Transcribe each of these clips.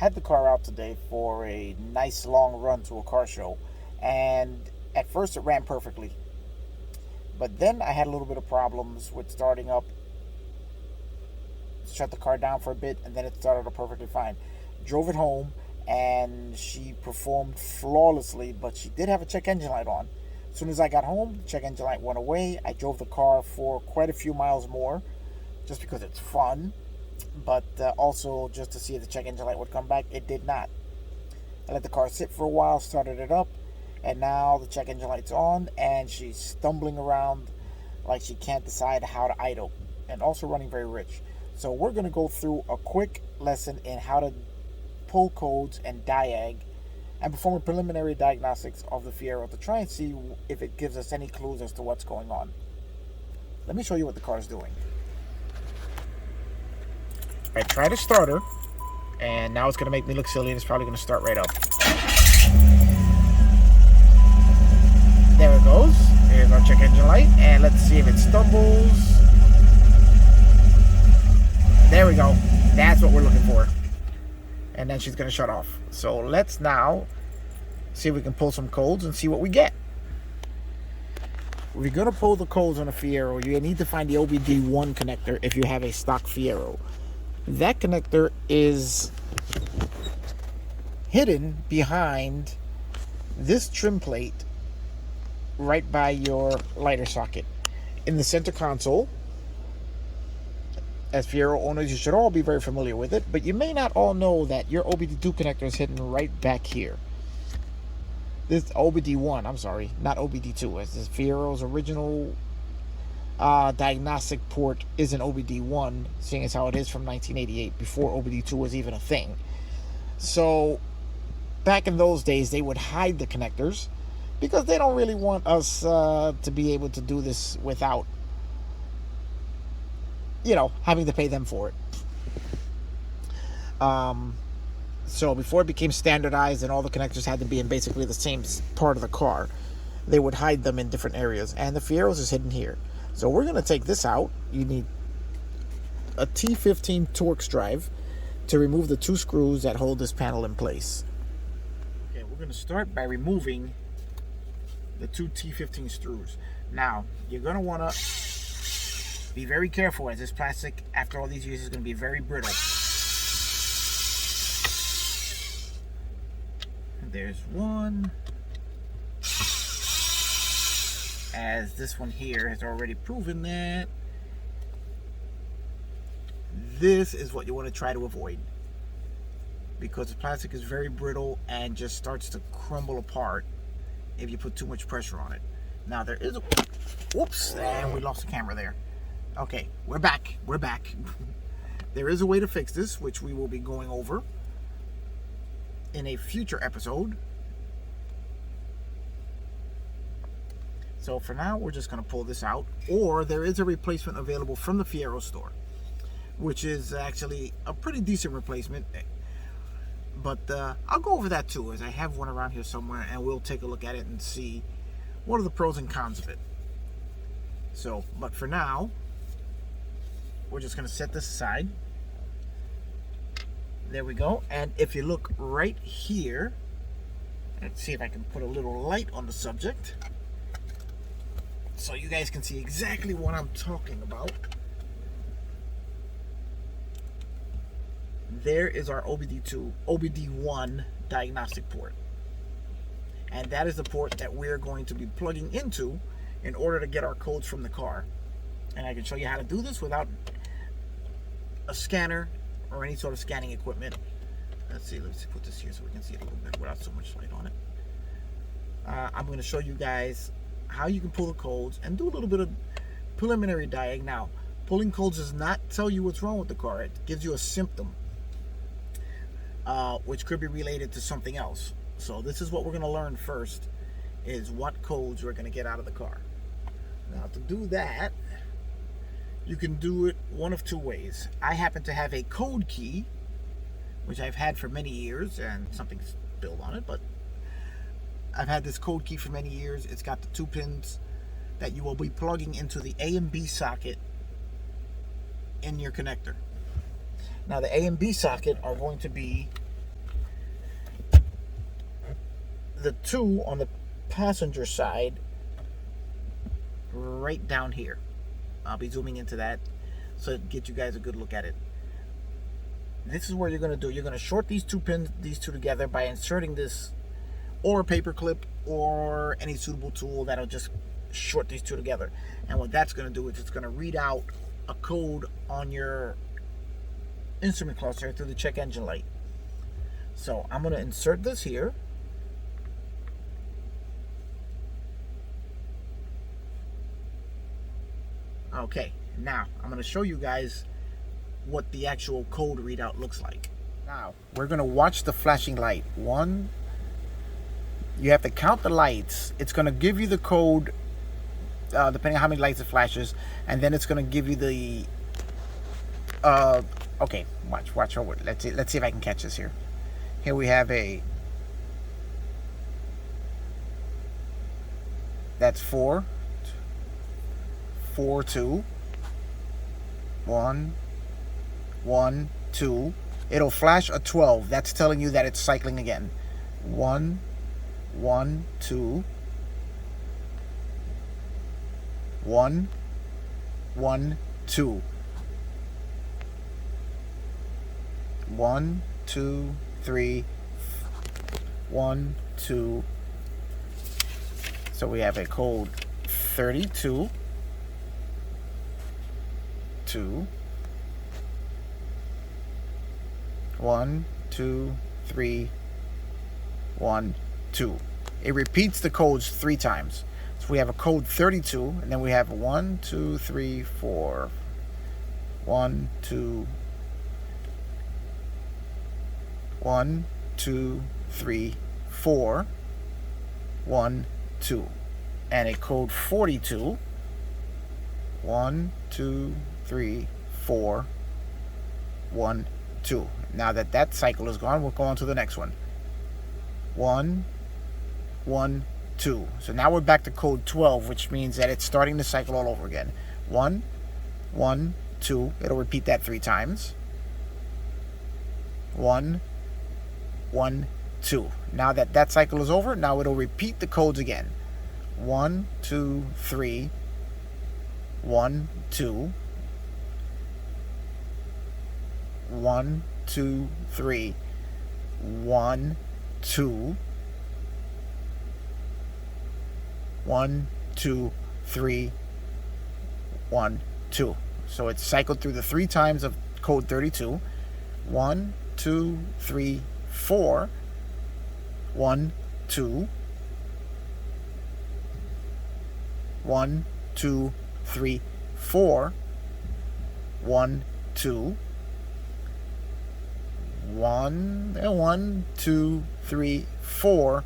had the car out today for a nice long run to a car show, and at first it ran perfectly. But then I had a little bit of problems with starting up, shut the car down for a bit, and then it started up perfectly fine. Drove it home, and she performed flawlessly, but she did have a check engine light on. As soon as I got home, the check engine light went away. I drove the car for quite a few miles more, just because it's fun, but also just to see if the check engine light would come back. It did not. I let the car sit for a while, started it up, and now the check engine light's on, and she's stumbling around like she can't decide how to idle, and also running very rich. So we're going to go through a quick lesson in how to pull codes and diag and perform a preliminary diagnostics of the Fiero to try and see if it gives us any clues as to what's going on. Let me show you what the car is doing. I tried to start her, and now it's going to make me look silly, and it's probably going to start right up. There it goes. Here's our check engine light, and let's see if it stumbles. There we go. That's what we're looking for. And then she's going to shut off. So let's now see if we can pull some codes and see what we get. If you're going to pull the codes on a Fiero, you need to find the OBD1 connector if you have a stock Fiero. That connector is hidden behind this trim plate right by your lighter socket. In the center console, as Fiero owners, you should all be very familiar with it, but you may not all know that your OBD2 connector is hidden right back here. This OBD1, I'm sorry, not OBD2, as this Fiero's original diagnostic port is an OBD1, seeing as how it is from 1988, before OBD2 was even a thing. So, back in those days, they would hide the connectors because they don't really want us to be able to do this without having to pay them for it. So before it became standardized and all the connectors had to be in basically the same part of the car, they would hide them in different areas, and the Fiero's is hidden here. So we're going to take this out. You need a T15 Torx drive to remove the two screws that hold this panel in place. Okay, we're going to start by removing the two T15 screws. Now, you're going to want to be very careful, as this plastic, after all these years, is going to be very brittle. There's one. As this one here has already proven that this is what you want to try to avoid, because the plastic is very brittle and just starts to crumble apart if you put too much pressure on it. Now there is a... Whoops, and we lost the camera there. Okay, we're back. There is a way to fix this, which we will be going over in a future episode. So for now, we're just going to pull this out, or there is a replacement available from the Fiero store, which is actually a pretty decent replacement. But I'll go over that too, as I have one around here somewhere, and we'll take a look at it and see what are the pros and cons of it. So, but for now, we're just going to set this aside. There we go. And if you look right here, let's see if I can put a little light on the subject so you guys can see exactly what I'm talking about. There is our OBD1 diagnostic port. And that is the port that we're going to be plugging into in order to get our codes from the car. And I can show you how to do this without a scanner or any sort of scanning equipment. Let's put this here so we can see it a little bit without so much light on it. I'm going to show you guys how you can pull the codes and do a little bit of preliminary diag. Now, pulling codes does not tell you what's wrong with the car. It gives you a symptom, which could be related to something else. So this is what we're going to learn first, is what codes we're going to get out of the car. Now, to do that, you can do it one of two ways. I happen to have a code key, which I've had for many years, and something's spilled on it, but I've had this code key for many years. It's got the two pins that you will be plugging into the A and B socket in your connector. Now, the A and B socket are going to be the 2 on the passenger side right down here. I'll be zooming into that so to get you guys a good look at it. This is what you're going to do. You're going to short these two together by inserting this or a paper clip or any suitable tool that'll just short these two together. And what that's going to do is it's going to read out a code on your instrument cluster through the check engine light. So I'm going to insert this here. Okay, now I'm going to show you guys what the actual code readout looks like. Now we're going to watch the flashing light. One, you have to count the lights. It's going to give you the code depending on how many lights it flashes, and then it's going to give you the okay, watch over. Let's see if I can catch this here. Here we have that's 4 4 2 1 1 2. It'll flash a 12. That's telling you that it's cycling again. 1 1 2 1 1 2 1 2 3 1 2. So we have a code 32 2 1 2 3 1 2. It repeats the codes 3 times. So we have a code 32, and then we have 1 2 3 4 1 2 1 2 3 4 1 2, and a code 42 1 2 3 4 1 2. Now that cycle is gone, we'll go on to the next one. 1 1 2. So now we're back to code 12, which means that it's starting the cycle all over again. 1 1 2. It'll repeat that 3 times. 1 1 2. Now that cycle is over, now it'll repeat the codes again. 1 2 3 1 2 1 2 3 1 2 1 2 3 1 2. So it's cycled through the 3 times of code 32. 1 2 3 4 1 2 1 2 3 4 1 2 1 2 3 4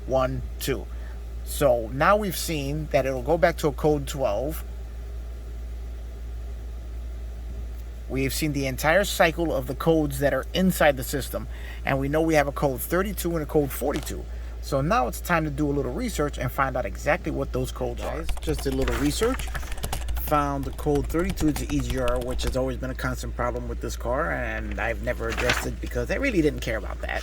1 2. So now we've seen that it'll go back to a code 12. We've seen the entire cycle of the codes that are inside the system, and we know we have a code 32 and a code 42. So now it's time to do a little research and find out exactly what those codes are. Just did a little research, found the code 32 is the EGR, which has always been a constant problem with this car, and I've never addressed it because I really didn't care about that.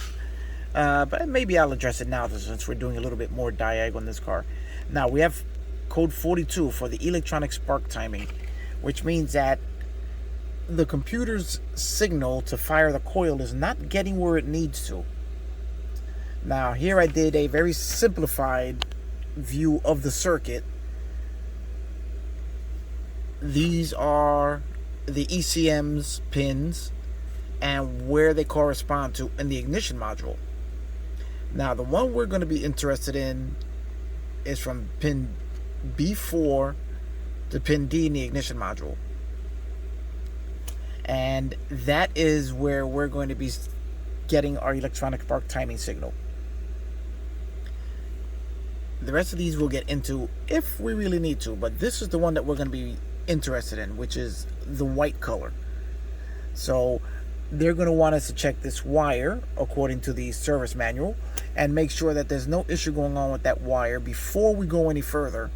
But maybe I'll address it now since we're doing a little bit more diag on this car. Now we have code 42 for the electronic spark timing, which means that the computer's signal to fire the coil is not getting where it needs to. Now here I did a very simplified view of the circuit. These are the ECM's pins and where they correspond to in the ignition module. Now the one we're going to be interested in is from pin B4 to pin D in the ignition module. And that is where we're going to be getting our electronic spark timing signal. The rest of these we'll get into if we really need to, but this is the one that we're going to be interested in, which is the white color. So they're going to want us to check this wire according to the service manual and make sure that there's no issue going on with that wire before we go any further,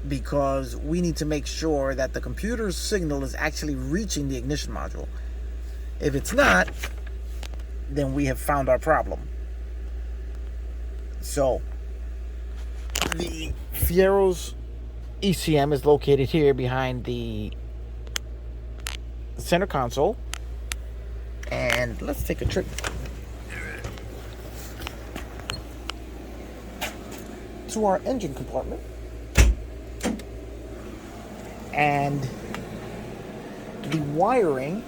because we need to make sure that the computer's signal is actually reaching the ignition module. If it's not, then we have found our problem. So the Fiero's ECM is located here behind the center console. And let's take a trip to our engine compartment. And the wiring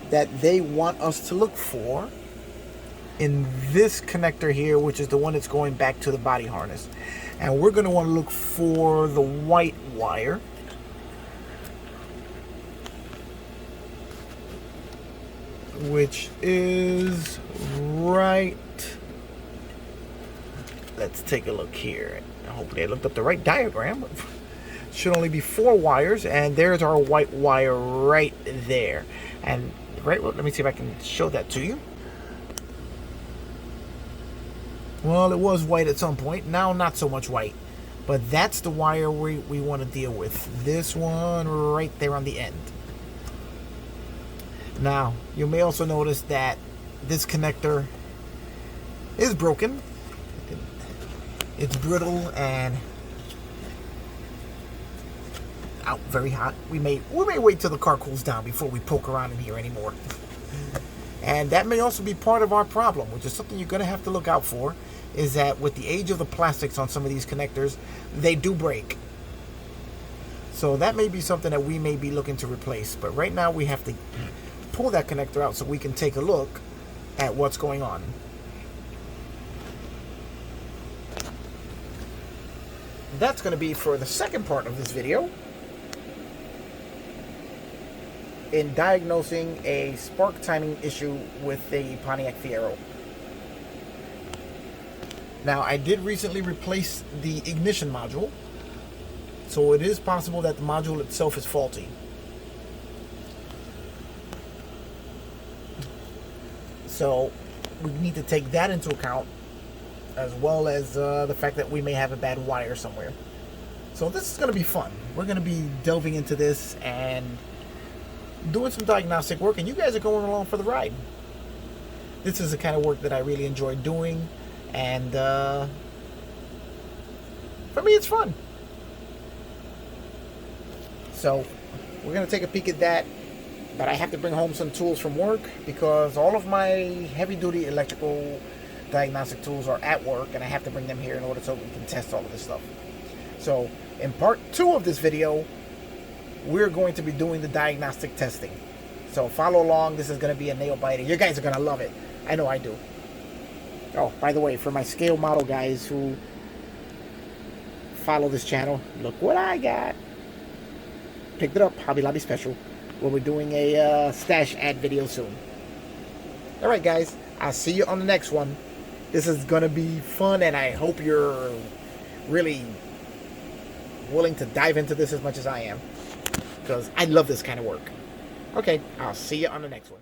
that they want us to look for in this connector here, which is the one that's going back to the body harness. And we're going to want to look for the white wire, which is right. Let's take a look here. Hopefully I looked up the right diagram. Should only be 4 wires, and there's our white wire right there. And right, well, let me see if I can show that to you. Well, it was white at some point. Now not so much white. But that's the wire we want to deal with. This one right there on the end. Now, you may also notice that this connector is broken. It's brittle and out very hot. We may wait till the car cools down before we poke around in here anymore. And that may also be part of our problem, which is something you're going to have to look out for, is that with the age of the plastics on some of these connectors, they do break. So that may be something that we may be looking to replace. But right now we have to pull that connector out so we can take a look at what's going on. That's going to be for the second part of this video, in diagnosing a spark timing issue with the Pontiac Fiero. Now, I did recently replace the ignition module, so it is possible that the module itself is faulty. So we need to take that into account, as well as the fact that we may have a bad wire somewhere. So this is going to be fun. We're going to be delving into this and doing some diagnostic work, and you guys are going along for the ride. This is the kind of work that I really enjoy doing, and for me it's fun. So we're going to take a peek at that, but I have to bring home some tools from work because all of my heavy-duty electrical diagnostic tools are at work, and I have to bring them here in order so we can test all of this stuff. So in part 2 of this video, we're going to be doing the diagnostic testing. So follow along. This is going to be a nail biter. You guys are going to love it. I know I do. Oh, by the way, for my scale model guys who follow this channel, look what I got. Picked it up, Hobby Lobby special. We'll be doing a stash ad video soon. Alright guys, I'll see you on the next one. This is going to be fun, and I hope you're really willing to dive into this as much as I am, because I love this kind of work. Okay, I'll see you on the next one.